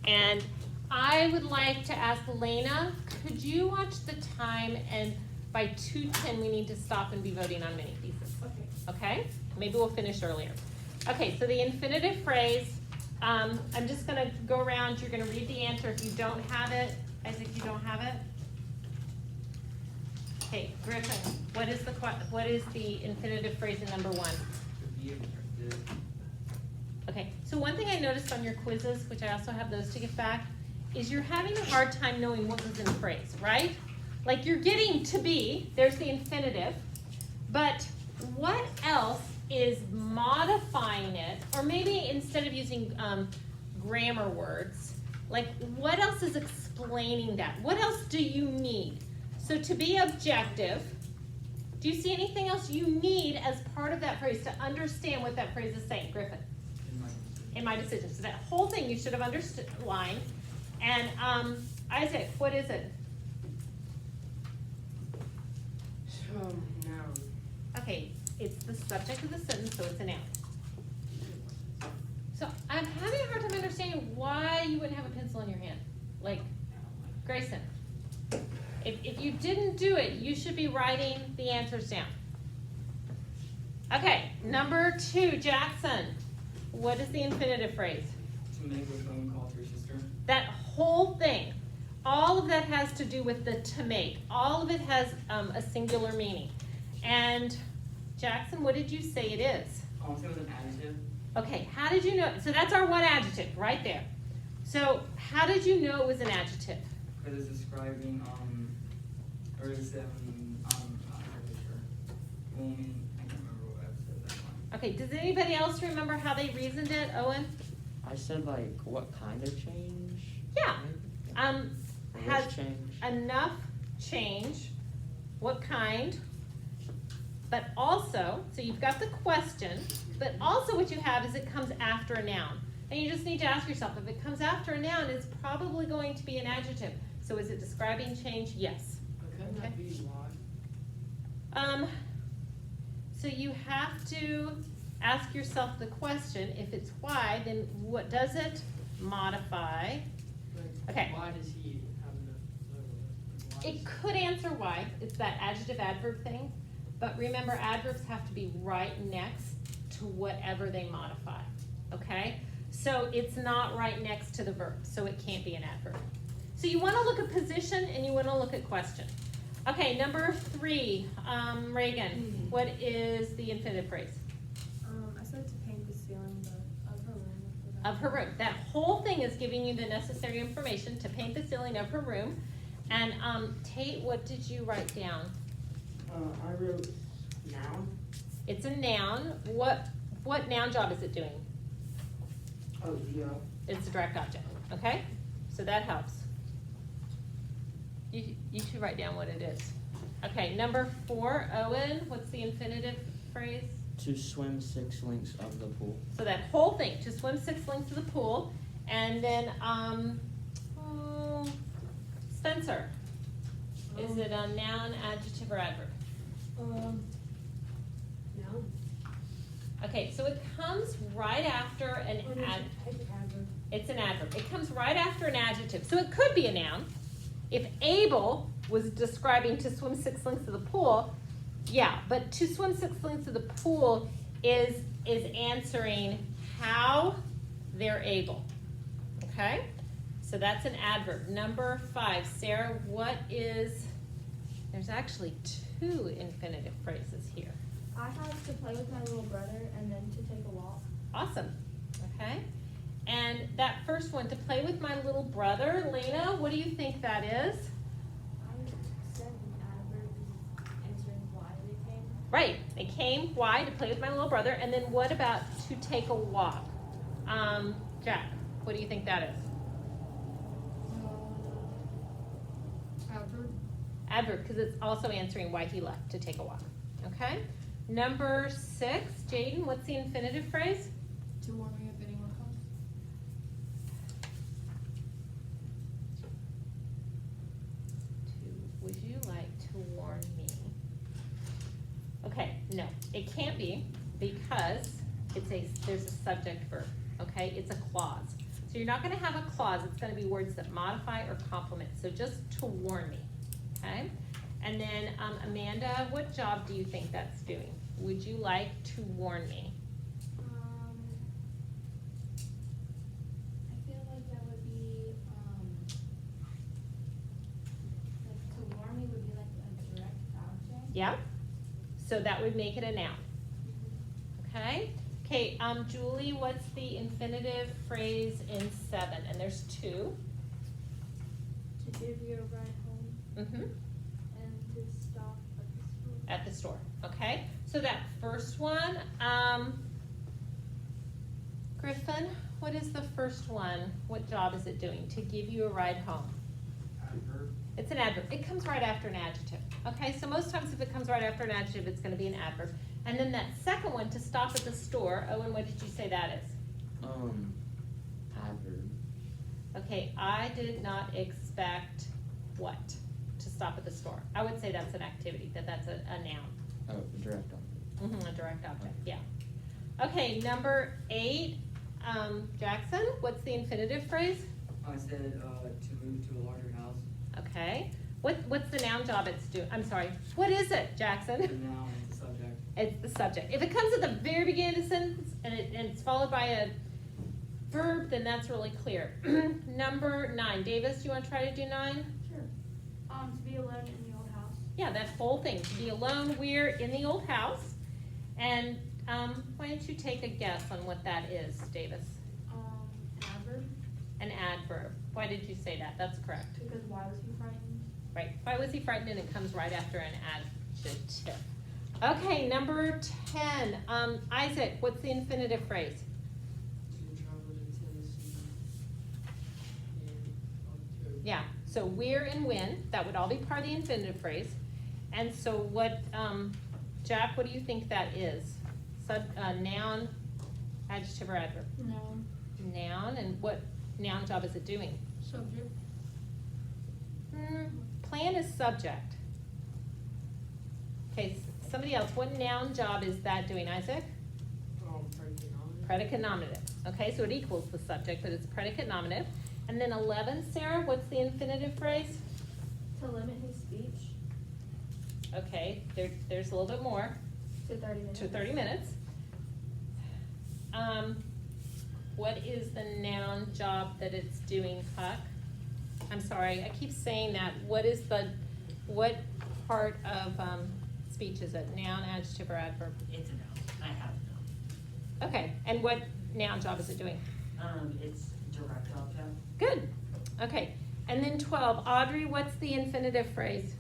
And I would like to ask Lena, could you watch the time, and by 2:10 we need to stop and be voting on mini pieces. Okay. Okay? Maybe we'll finish earlier. Okay, so the infinitive phrase, I'm just gonna go around, you're gonna read the answer. If you don't have it, Isaac, you don't have it? Okay, Griffin, what is the infinitive phrase in number 1? To be objective. Okay, so one thing I noticed on your quizzes, which I also have those to get back, is you're having a hard time knowing what was in the phrase, right? Like you're getting to be, there's the infinitive, but what else is modifying it? Or maybe instead of using grammar words, like what else is explaining that? What else do you need? So to be objective, do you see anything else you need as part of that phrase to understand what that phrase is saying, Griffin? In my decision. So that whole thing you should have underlined. And Isaac, what is it? Noun. Okay, it's the subject of the sentence, so it's a noun. So I'm having a hard time understanding why you wouldn't have a pencil in your hand. Like, Grayson, if you didn't do it, you should be writing the answers down. Okay, number 2, Jackson. What is the infinitive phrase? To make a phone call to your sister. That whole thing, all of that has to do with the to make. All of it has a singular meaning. And Jackson, what did you say it is? Oh, it's an adjective. Okay, how did you know? So that's our what adjective right there. So how did you know it was an adjective? Because it's describing, or it's, I'm not really sure. Woman, I can't remember what episode that one. Okay, does anybody else remember how they reasoned it, Owen? I said like what kind of change? Yeah. Or Has which change? enough change, what kind, but also, so you've got the question, but also what you have is it comes after a noun. And you just need to ask yourself, if it comes after a noun, it's probably going to be an adjective. So is it describing change? Yes. But couldn't that be why? So you have to ask yourself the question, if it's why, then what does it modify? Like, Okay. why does he have enough? It could answer why, it's that adjective adverb thing, but remember adverbs have to be right next to whatever they modify, okay? So it's not right next to the verb, so it can't be an adverb. So you wanna look at position and you wanna look at question. Okay, number 3, Reagan, what is the infinitive phrase? I said to paint the ceiling, but of her room. I forgot. Of her room. That whole thing is giving you the necessary information to paint the ceiling of her room. And Tate, what did you write down? I wrote noun. It's a noun. What noun job is it doing? Oh, It's a direct object, okay? So that helps. You should write down what it is. Okay, number 4, Owen, what's the infinitive phrase? To swim 6 lengths of the pool. So that whole thing, to swim 6 lengths of the pool. And then, Spencer, is it a noun, adjective, or adverb? No. Okay, so it comes right after an it's an adverb. It comes right after an adjective. So it could be a noun. If Abel was describing to swim 6 lengths of the pool, yeah, but to swim 6 lengths of the pool is answering how they're able. Okay? So that's an adverb. Number 5, Sarah, what is, there's actually 2 infinitive phrases here. I had to play with my little brother and then to take a walk. Awesome, okay? And that first one, to play with my little brother, Lena, what do you think that is? I said an adverb is answering why they came. Right, they came, why? To play with my little brother, and then what about to take a walk? Jack, what do you think that is? Adverb. Adverb, because it's also answering why he left to take a walk, okay? Number 6, Jaden, what's the infinitive phrase? To warn me if anyone comes. Would you like to warn me? Okay, no, it can't be because there's a subject verb, okay? It's a clause. So you're not gonna have a clause, it's gonna be words that modify or complement, so just to warn me, okay? And then, Amanda, what job do you think that's doing? Would you like to warn me? I feel like that would be, like to warn me would be like a direct object. Yeah? So that would make it a noun, okay? Okay, Julie, what's the infinitive phrase in 7? And there's 2. To give you a ride home Mm-hmm. and to stop At the store, okay? So that first one, Griffin, what is the first one? What job is it doing? To give you a ride home. Adverb. It's an adverb. It comes right after an adjective. Okay, so most times if it comes right after an adjective, it's gonna be an adverb. And then that second one, to stop at the store, Owen, what did you say that is? Adverb. Okay, I did not expect what? To stop at the store. I would say that's an activity, that's a noun. Oh, direct object. A direct object, yeah. Okay, number 8, Jackson, what's the infinitive phrase? I said, to move to a larger house. Okay, what's the noun job it's doing? I'm sorry, what is it, Jackson? The noun is the subject. It's the subject. If it comes at the very beginning of the sentence and it's followed by a verb, then that's really clear. Number 9, Davis, you wanna try to do 9? Sure. To be alone in the old house. Yeah, that whole thing, to be alone, we're in the old house. And, why don't you take a guess on what that is, Davis? Adverb, An adverb. Why did you say that? That's correct. because why was he frightened? Right. Why was he frightened? And it comes right after an adjective. Okay, number 10. Isaac, what's the infinitive phrase? To travel to Tennessee in October. Yeah, so where and when, that would all be part of the infinitive phrase. And so what, Jack, what do you think that is? Noun, adjective, or adverb? No. Noun, and what noun job is it doing? Subject. Plan is subject. Okay, somebody else, what noun job is that doing, Isaac? Predicate nominative. Predicate nominative. Okay, so it equals the subject, but it's predicate nominative. And then 11, Sarah, what's the infinitive phrase? To limit his speech Okay, there's a little bit more, to 30 minutes. to 30 minutes. What is the noun job that it's doing, Huck? I'm sorry, I keep saying that. What part of, speech is it? Noun, adjective, or adverb? It's a noun. I have a noun. Okay, and what noun job is it doing? It's direct object. Good, okay. And then 12, Audrey, what's the infinitive phrase?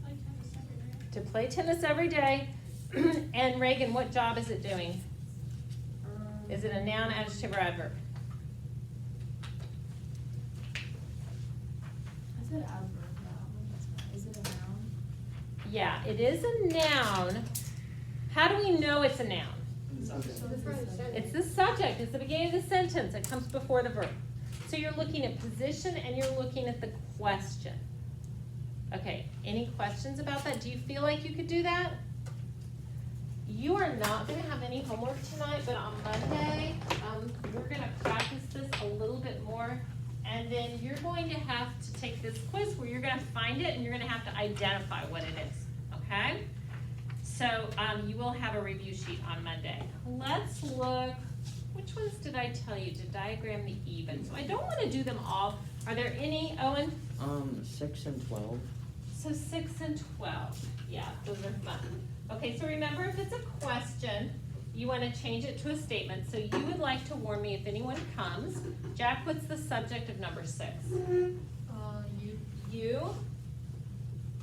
Play tennis every day. To play tennis every day. And Reagan, what job is it doing? Is it a noun, adjective, or adverb? I said adverb, no. Is it a noun? Yeah, it is a noun. How do we know it's a noun? Subject. It's the subject, it's the beginning of the sentence, it comes before the verb. So you're looking at position and you're looking at the question. Okay, any questions about that? Do you feel like you could do that? You are not gonna have any homework tonight, but on Monday, we're gonna practice this a little bit more. And then you're going to have to take this quiz where you're gonna find it and you're gonna have to identify what it is, okay? So, you will have a review sheet on Monday. Let's look, which ones did I tell you to diagram the even? So I don't wanna do them all. Are there any, Owen? 6 and 12. So 6 and 12, yeah, those are fun. Okay, so remember, if it's a question, you wanna change it to a statement. So you would like to warn me if anyone comes. Jack, what's the subject of number 6? You. You.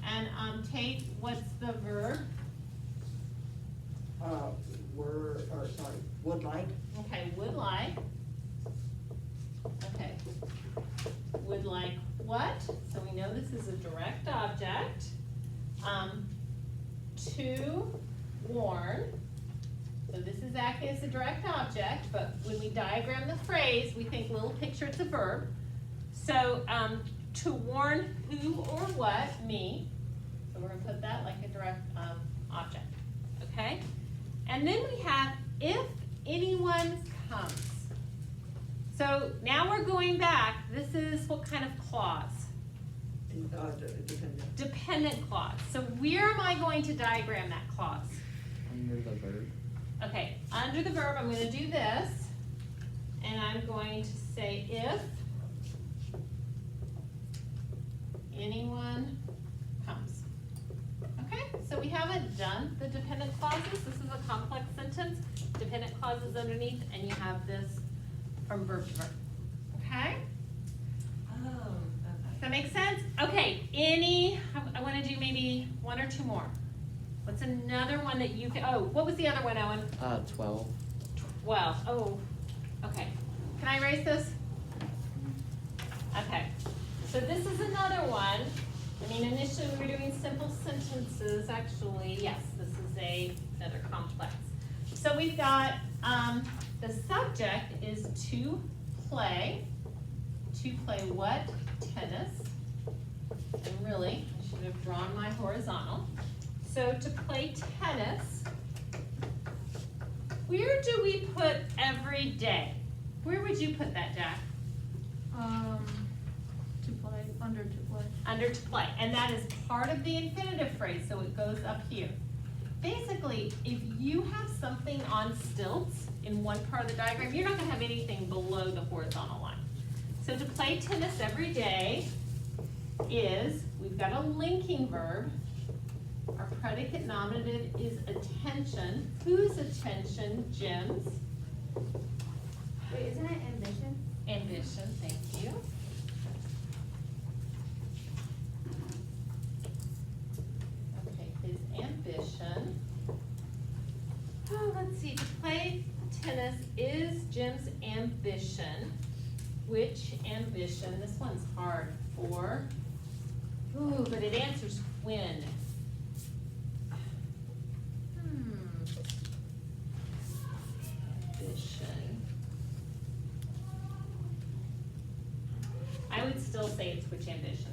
And, Tate, what's the verb? Would like. Okay, would like. Okay. Would like what? So we know this is a direct object. To warn. So this is acting as a direct object, but when we diagram the phrase, we think little picture, it's a verb. So, to warn who or what? Me. So we're gonna put that like a direct, object, okay? And then we have if anyone comes. So now we're going back. This is what kind of clause? Dependent. Dependent clause. So where am I going to diagram that clause? Under the verb. Okay, under the verb, I'm gonna do this, and I'm going to say if anyone comes. Okay, so we haven't done the dependent clauses. This is a complex sentence. Dependent clauses underneath, and you have this from verb to verb. Okay? Oh, Does okay. that make sense? Okay, I wanna do maybe one or two more. What's another one that you can, what was the other one, Owen? 12. 12. Oh, okay. Can I erase this? Okay. So this is another one. I mean, initially we were doing simple sentences. Actually, yes, this is another complex. So we've got, the subject is to play. To play what? Tennis. And really, I should have drawn my horizontal. So to play tennis, where do we put every day? Where would you put that, Jack? To play, under to play. Under to play, and that is part of the infinitive phrase, so it goes up here. Basically, if you have something on stilts in one part of the diagram, you're not gonna have anything below the horizontal line. So to play tennis every day is, we've got a linking verb. Our predicate nominative is attention. Whose attention? Jim's. Wait, isn't it ambition? Ambition, thank you. Okay, his ambition. Oh, let's see, to play tennis is Jim's ambition. Which ambition? This one's hard. For, ooh, but it answers when. Ambition. I would still say it's which ambition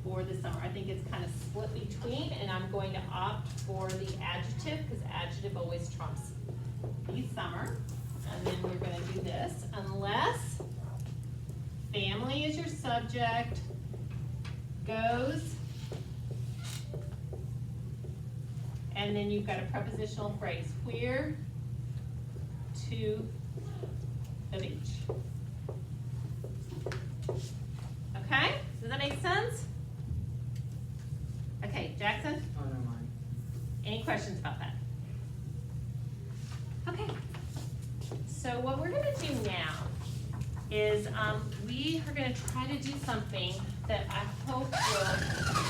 for the summer. I think it's kind of split between, and I'm going to opt for the adjective, because adjective always trumps the summer. And then we're gonna do this, unless family is your subject, goes, and then you've got a prepositional phrase, where to the beach. Okay, does that make sense? Okay, Jackson, Oh, never mind. any questions about that? Okay, so what we're gonna do now is, we are gonna try to do something that I hope will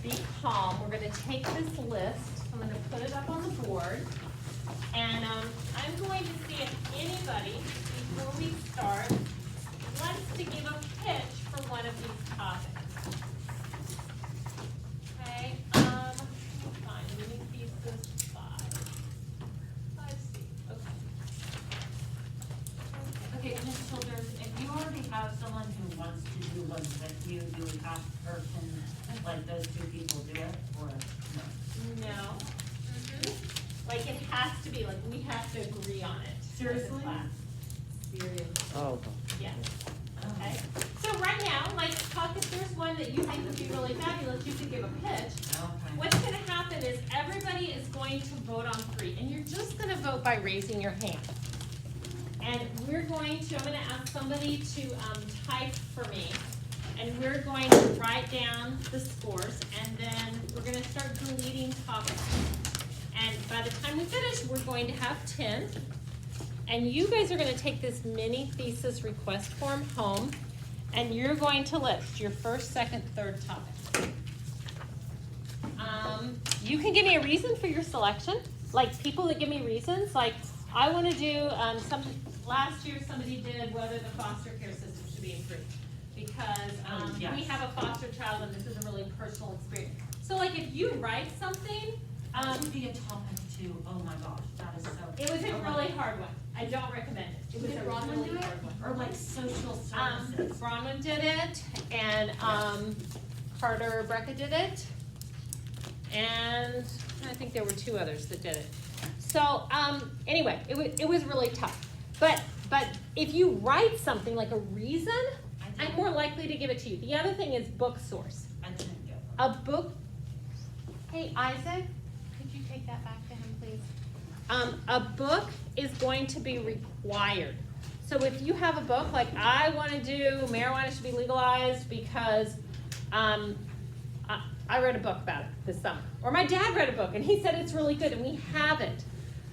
be calm. We're gonna take this list, I'm gonna put it up on the board, and, I'm going to see if anybody, before we start, wants to give a pitch for one of these topics. Okay, fine, moving pieces 5 C, okay. Okay, Ms. Childers, if you already have someone who wants to do one with you, do we have her, can, like, those two people do it, or no? No. Like, it has to be, like, we have to agree on it. as a Seriously? class. Serious. Oh. Yes, okay. So right now, like, talk, if there's one that you think would be really fabulous, you could give a pitch. Okay. What's gonna happen is everybody is going to vote on 3, and you're just gonna vote by raising your hand. And we're going to, I'm gonna ask somebody to, type for me, and we're going to write down the scores, and then we're gonna start deleting topics. And by the time we finish, we're going to have 10. And you guys are gonna take this mini thesis request form home, and you're going to list your first, second, third topic. You can give me a reason for your selection, like people that give me reasons, like I wanna do, last year somebody did whether the foster care system should be improved. Because, Yes. we have a foster child and this is a really personal experience. So like if you write something, That would be a topic too, oh my gosh, that is so. it was a really hard one, I don't recommend it, it was Did a Bronwyn really do it? hard one. Or like social services. Bronwyn did it, and, Carter Brecka did it, and I think there were 2 others that did it. So, anyway, it was really tough. But But if you write something like a reason, I I'm didn't- more likely to give it to you. The other thing is book source. I didn't get A one. book, hey Isaac, could you take that back to him, please? A book is going to be required. So if you have a book, like I wanna do marijuana should be legalized because, I read a book about it this summer. Or my dad read a book and he said it's really good and we haven't.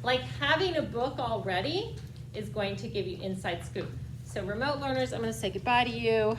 Like having a book already is going to give you inside scoop. So remote learners, I'm gonna say goodbye to you.